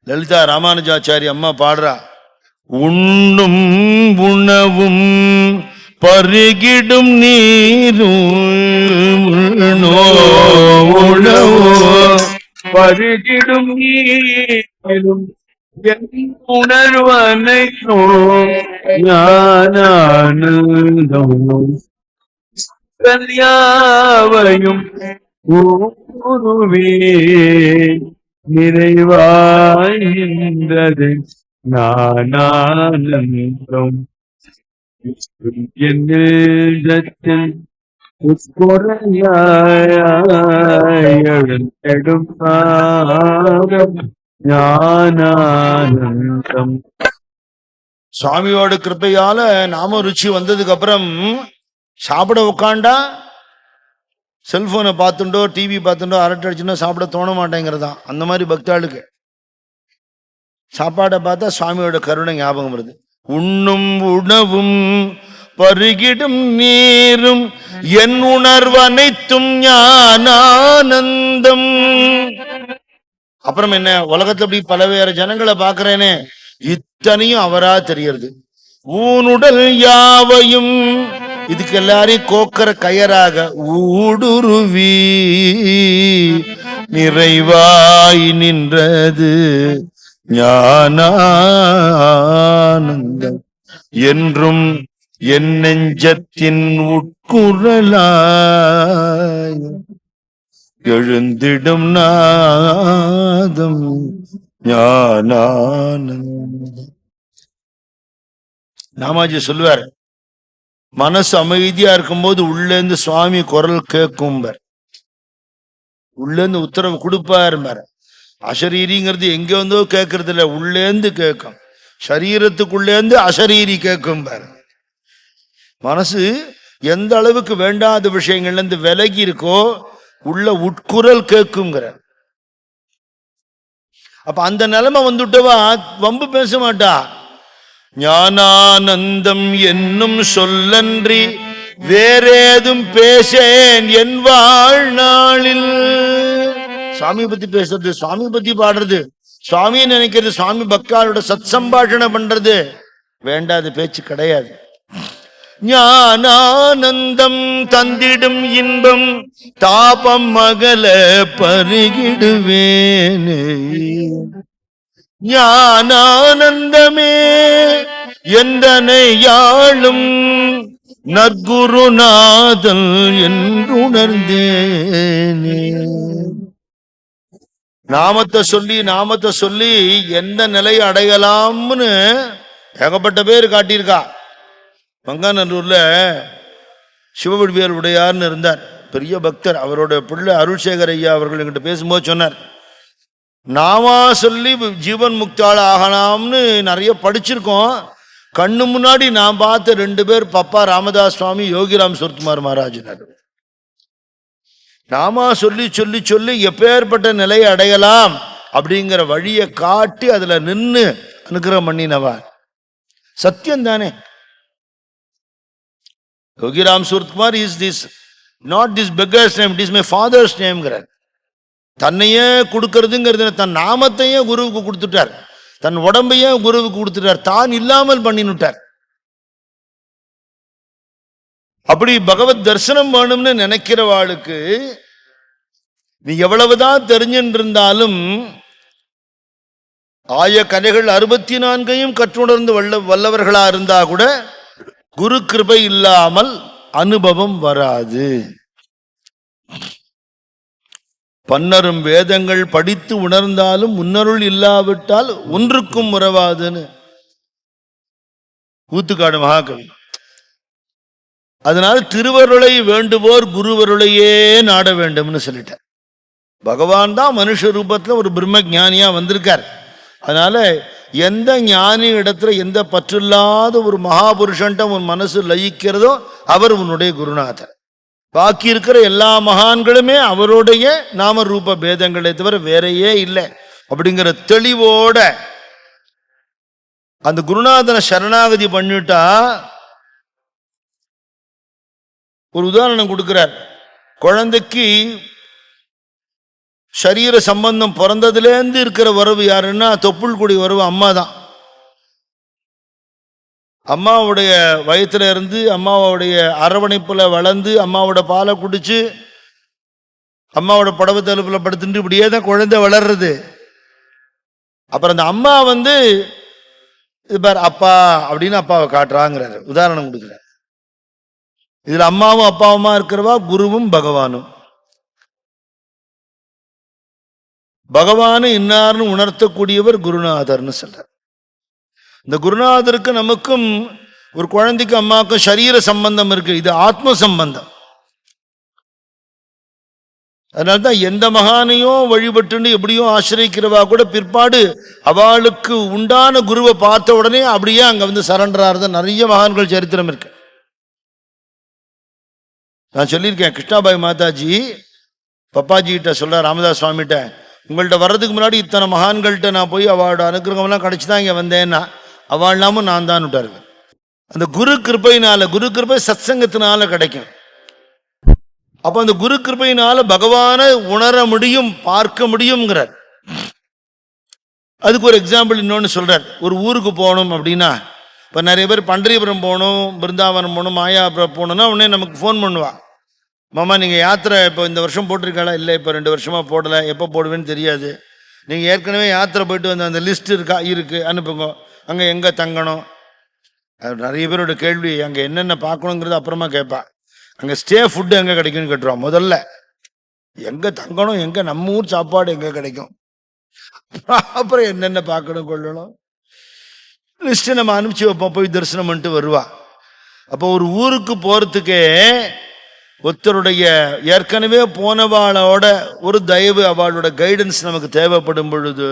லலிதா ராமானுஜாச்சாரி அம்மா பாடுறா, உண்ணும் உணவும் பருகிடும் நீரும் உணவோ பருகிடும் நீரும் உணர்வனையோ ஞானானந்தம் கல்யாவையும் குருவே நிறைவாய்கின்றது ஞானானந்தம் என்னிடத்தில் எழுந்தெடும் ஞானானந்தம். சுவாமியோட கிருப்பையால நாம ருச்சி வந்ததுக்கு அப்புறம் சாப்பிட உட்காண்டா செல்போனை பார்த்துட்டோ டிவி பார்த்துட்டோ அரட்டை அடிச்சுட்டோ சாப்பிட தோண மாட்டேங்கிறதான். அந்த மாதிரி பக்தாளுக்கு சாப்பாடை பார்த்தா சுவாமியோட கருணை ஞாபகம் வருது. உண்ணும் உணவும் பருகிடும் நீரும் என் உணர்வு அனைத்தும் ஞானானந்தம். அப்புறம் என்ன, உலகத்துல அப்படி பலவேறு ஜனங்களை பாக்குறேனே, இத்தனையும் அவரா தெரியறது. ஊனுடல் யாவையும், இதுக்கு எல்லாரையும் கோக்கற கயராக ஊடுருவி நிறைவாய் நின்றது ஞானானந்தம் என்றும் என் நெஞ்சத்தின் உட்குரலாய் எழுந்திடும் நாதம் ஞானானந்தம். நாமாஜி சொல்லுவார், மனசு அமைதியா இருக்கும்போது உள்ளேந்து சுவாமி குரல் கேட்கும், உள்ளேந்து உத்தரவு கொடுப்பாரு. அசரீரிங்கிறது எங்க வந்தோ கேட்கறது இல்ல, உள்ளேந்து கேட்கும். சரீரத்துக்குள்ளேந்து அசரீரி கேட்கும். மனசு எந்த அளவுக்கு வேண்டாத விஷயங்கள்ல இருந்து விலகி இருக்கோ உள்ள உட்குரல் கேட்குங்கிற. அப்ப அந்த நிலைமை வந்துட்டவா வம்பு பேச மாட்டா. ஞானானந்தம் என்னும் சொல்லன்றி வேறேதும் பேசேன் என் வாழ்நாளில். சுவாமி பத்தி பேசுறது, சுவாமி பத்தி பாடுறது, சுவாமியை நினைக்கிறது, சுவாமி பக்தாளோட சத் சம்பாஷணை பண்றது வேண்டாத பேச்சு கிடையாது. ஞானானந்தம் தந்திடும் இன்பம் தாபம் மகள பருகிடுவேனே. ஞானானந்தமே எந்தனை யாழும் நற்குருநாதல் என்றுணர்ந்தேனே. நாமத்தை சொல்லி எந்த நிலையை அடையலாம்னு ஏகப்பட்ட பேர் காட்டியிருக்கா. மங்காநல்லூர்ல சிவவிடுவியல் உடையார்னு இருந்தார், பெரிய பக்தர். அவரோட பிள்ளை அருள்சேகர் ஐயா அவர்கள் என்கிட்ட பேசும்போது சொன்னார், நாமா சொல்லி ஜீவன் முக்தாள் ஆகலாம்னு நிறைய படிச்சிருக்கோம். கண்ணு முன்னாடி நான் பார்த்த 2 பேர் பப்பா ராமதாஸ் சுவாமி, யோகிராம் சுரத்குமார் மகாராஜினார். நாமா சொல்லி எப்பேற்பட்ட நிலையை அடையலாம் அப்படிங்கிற வழியை காட்டி அதுல நின்று அனுகிரகம் பண்ணினவா. சத்தியம் தானே. Yogiram Surathkumar is this not this beggar's name, it is my father's நேம்ங்கிறார். தன்னையே கொடுக்கறதுங்கிறது, தன் நாமத்தையே குருவுக்கு கொடுத்துட்டார், தன் உடம்பையே குருவுக்கு கொடுத்துட்டார், தான் இல்லாமல் பண்ணினுட்டார். அப்படி பகவத் தரிசனம் வேணும்னு நினைக்கிறவாளுக்கு நீ எவ்வளவுதான் தெரிஞ்சுட்டு இருந்தாலும், ஆய கலைகள் 64 கற்றுணர்ந்து வல்லவர்களா இருந்தா கூட குரு கிருபை இல்லாமல் அனுபவம் வராது. பன்னரும் வேதங்கள் படித்து உணர்ந்தாலும் முன்னருள் இல்லாவிட்டால் ஒன்றுக்கும் உறவாதுன்னு ஊத்துக்காடு மகாகவி. அதனால திருவருளை வேண்டுவோர் குருவருளையே நாட வேண்டும்னு சொல்லிட்டார். பகவான் தான் மனுஷ ரூபத்துல ஒரு பிரம்ம ஞானியா வந்திருக்கார். அதனால எந்த ஞானி இடத்துல எந்த பற்றில்லாத ஒரு மகாபுருஷன்ட்ட உன் மனசு லயிக்கிறதோ அவர் உன்னுடைய குருநாதர். பாக்கி இருக்கிற எல்லா மகான்களுமே அவருடைய நாம ரூப பேதங்களை தவிர வேறையே இல்லை அப்படிங்கிற தெளிவோட அந்த குருநாதனை சரணாகதி பண்ணிட்டா. ஒரு உதாரணம் கொடுக்கிறார். குழந்தைக்கு சரீர சம்பந்தம் பிறந்ததுலேருந்து இருக்கிற உறவு யாருன்னா தொப்புள் கொடி உறவு அம்மா தான். அம்மாவுடைய வயிற்றுல இருந்து அம்மாவுடைய அரவணைப்புல வளர்ந்து அம்மாவோட பாலை குடிச்சு அம்மாவோட புடவை தழுப்புல படுத்துட்டு இப்படியே தான் குழந்தை வளர்றது. அப்புறம் அந்த அம்மா இது பார் அப்பா அப்படின்னு அப்பாவை காட்டுறாங்கிறாரு, உதாரணம் கொடுக்குறாரு. இதுல அம்மாவும் அப்பாவுமா இருக்கிறவா குருவும் பகவானும். பகவானு இன்னார்னு உணர்த்தக்கூடியவர் குருநாதர்னு சொல்றார். இந்த குருநாதருக்கு நமக்கும் ஒரு குழந்தைக்கு அம்மாவுக்கும் சரீர சம்பந்தம் இருக்கு, இது ஆத்ம சம்பந்தம். அதனால்தான் எந்த மகானையும் வழிபட்டுன்னு எப்படியும் ஆசிரியக்கிறவா கூட பிற்பாடு அவளுக்கு உண்டான குருவை பார்த்த உடனே அப்படியே அங்க சரண்டர் ஆறுத நிறைய மகான்கள் சரித்திரம் இருக்கு. நான் சொல்லியிருக்கேன், கிருஷ்ணாபாய் மாதாஜி பப்பாஜி கிட்ட சொல்ற, ராமதாஸ் சுவாமிகிட்ட, உங்கள்கிட்ட வர்றதுக்கு முன்னாடி இத்தனை மகான்கள்கிட்ட நான் போய் அவளோட அனுகிரகம்லாம் கிடைச்சுதான் இங்க வந்தேன்னா அவள் இல்லாமல் நான் தான் விட்டாரு. அந்த குரு கிருபையினால, குரு கிருபை சத்சங்கத்தினால கிடைக்கும். அப்ப அந்த குரு கிருபையினால பகவானை உணர முடியும், பார்க்க முடியும்ங்கிறார். அதுக்கு ஒரு எக்ஸாம்பிள் இன்னொன்னு சொல்றார். ஒரு ஊருக்கு போகணும் அப்படின்னா, இப்ப நிறைய பேர் பண்டரிபுரம் போகணும், பிருந்தாவனம் போகணும், மாயாபுரம் போகணும்னா உடனே நமக்கு ஃபோன் பண்ணுவா, மாமா நீங்க யாத்திரை இப்போ இந்த வருஷம் போட்டிருக்காளா? இல்லை, இப்போ 2 வருஷமா போடலை, எப்போ போடுவேன்னு தெரியாது. நீங்க ஏற்கனவே யாத்திரை போயிட்டு வந்த அந்த லிஸ்ட் இருக்கா? இருக்கு, அனுப்புங்க. அங்க எங்க தங்கணும்? நிறைய பேரோட கேள்வி, அங்க என்னென்ன பார்க்கணுங்கிறது அப்புறமா கேட்பா. அங்க ஸ்டே ஃபுட்டு எங்க கிடைக்கும்னு கேட்டுருவான். முதல்ல எங்க தங்கணும், எங்க நம்ம ஊர் சாப்பாடு எங்க கிடைக்கும், அப்புறம் என்னென்ன பார்க்கணும் கொள்ளணும் லிஸ்ட் நம்ம அனுப்பிச்சு வைப்போம். போய் தரிசனம் பண்ணிட்டு வருவா. அப்போ ஒரு ஊருக்கு போறதுக்கே ஒருத்தருடைய ஏற்கனவே போனவாளோட ஒரு தயவு, அவளோட கைடன்ஸ் நமக்கு தேவைப்படும் பொழுது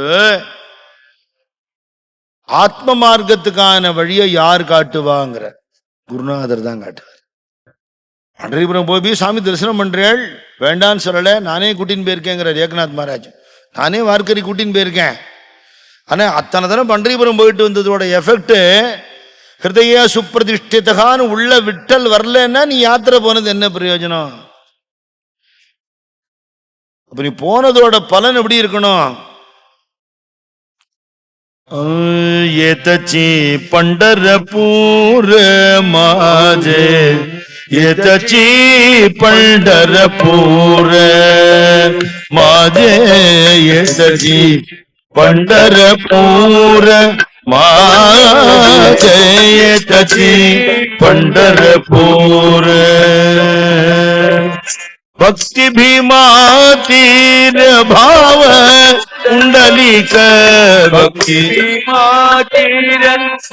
ஆத்ம மார்க்கத்துக்கான வழியை யார் காட்டுவாங்கிற? குருநாதர் தான் காட்டுவார். பண்டரிபுரம் போய் சாமி தரிசனம் பண்றேள், வேண்டான்னு சொல்லலை, நானே கூட்டின்னு போயிருக்கேங்கிறார் ஏக்நாத் மகாராஜ். நானே வார்க்கரி கூட்டின்னு போயிருக்கேன். ஆனா அத்தனை தரம் பண்டரிபுரம் போயிட்டு வந்ததோட எஃபெக்ட் ஹிருதய சுப்பிரதிஷ்டிதகான்னு உள்ள விட்டல் வரலன்னா நீ யாத்திரை போனது என்ன பிரயோஜனம்? அப்ப நீ போனதோட பலன் எப்படி இருக்கணும்? ஏதச்சி பண்டரபூர் மாஜே, ஏதச்சி பண்டரபூர் மாஜே, ஏதச்சி பண்டரபூர் மாஜே, ஏதச்சி பண்டரபூர். भक्ति भीमा तीर भाव कुंडलिक, भक्ति भीमा तीर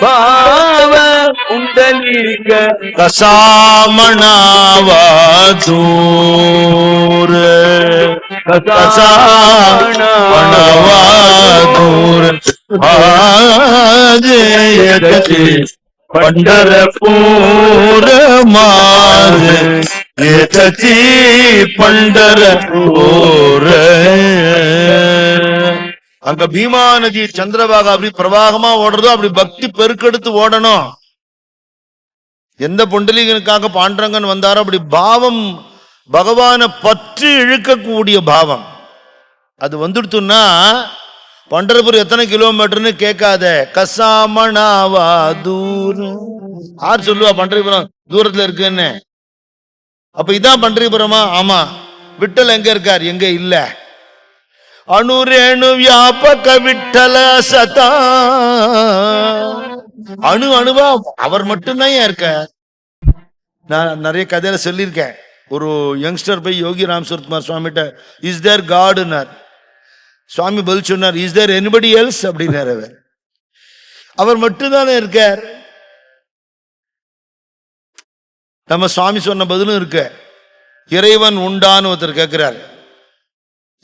भाव कुंडलिक, कसामणावा दूर, कसामणावा दूर, आजे यदि पंढरपूर माजे, ஏதச்சி பண்டரபூர். அங்க பீமா நதி சந்திரபாகா அப்படி பிரவாகமா ஓடுறதோ அப்படி பக்தி பெருக்கெடுத்து ஓடணும். எந்த பொண்டலிகனுக்காக பாண்டரங்கன் வந்தாரோ அப்படி பாவம், பகவான பற்றி இழுக்கக்கூடிய பாவம் அது வந்துடுத்துன்னா பண்டரபுரம் எத்தனை கிலோமீட்டர்னு கேட்காத, கசாமணாவா தூரம். யார் சொல்லுவா பண்டரிபுரம் தூரத்துல இருக்குன்னு? அப்ப இதான் பண்டரிபுரமா? ஆமா. விட்டல் எங்க இருக்கார்? எங்க இல்ல. அணுரேணு வியாபக விட்டல சதா, அணு அணுவா அவர் மட்டும்தான் இருக்கார். நான் நிறைய கதையில சொல்லியிருக்கேன். ஒரு யங்ஸ்டர் போய் யோகி ராம் சுரத்குமார் சுவாமிகிட்ட, இஸ் தேர் காடுனார். சுவாமி பதில் சொன்னார், இஸ் தேர் எனிபடி எல்ஸ் அப்படின்னார். அவர் மட்டும்தானே இருக்கார். நம்ம சுவாமி சொன்ன பதிலும் இருக்கு. இறைவன் உண்டான்னு ஒருத்தர் கேட்கிறார்,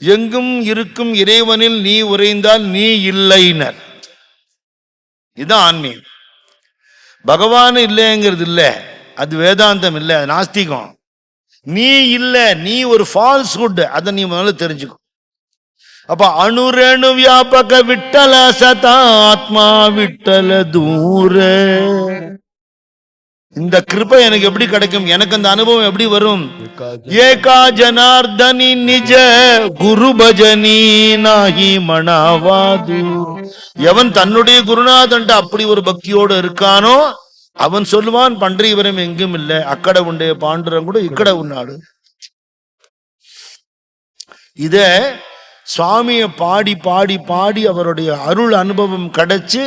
எங்கும் இருக்கும் இறைவனில் நீ உறைந்தால் நீ இல்லைனர். இதுதான் ஆன்மீகம். பகவான் இல்லைங்கிறது இல்லை, அது வேதாந்தம் இல்லை, அது நாஸ்திகம். நீ இல்லை, நீ ஒரு ஃபால்ஸ்ஹுட், அதை நீ முதல்ல தெரிஞ்சுக்கோ. அப்ப அணுரேணு வியாபக விட்டல சதா ஆத்மா விட்டல தூர. இந்த கிருபை எனக்கு எப்படி கிடைக்கும், எனக்கு அந்த அனுபவம் எப்படி வரும்? ஏகா ஜனார்தனி நிஜ குரு பஜனி நாஹி மணாவாது. எவன் தன்னுடைய குருநாதன்ட்ட அப்படி ஒரு பக்தியோடு இருக்கானோ அவன் சொல்லுவான், பன்றிவரம் எங்கும் இல்லை, அக்கட உண்டே பாண்டுரம் கூட இக்கட உன்னாடு. இத சுவாமிய பாடி பாடி பாடி அவருடைய அருள் அனுபவம் கிடைச்சு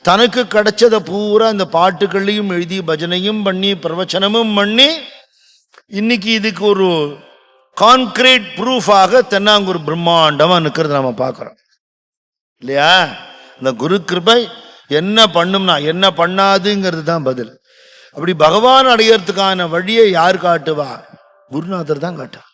தனக்கு கிடைச்சத பூரா இந்த பாட்டுகளையும் எழுதி பஜனையும் பண்ணி பிரவச்சனமும் பண்ணி இன்னைக்கு இதுக்கு ஒரு கான்கிரீட் ப்ரூஃபாக தென்னாங்கூர் பிரம்மாண்டமா நிற்கிறது நாம பார்க்கிறோம் இல்லையா? இந்த குரு கிருபை என்ன பண்ணும்னா என்ன பண்ணாதுங்கிறது தான் பதில். அப்படி பகவான் அடையறதுக்கான வழியை யார் காட்டுவா? குருநாதர் தான் காட்டுவா.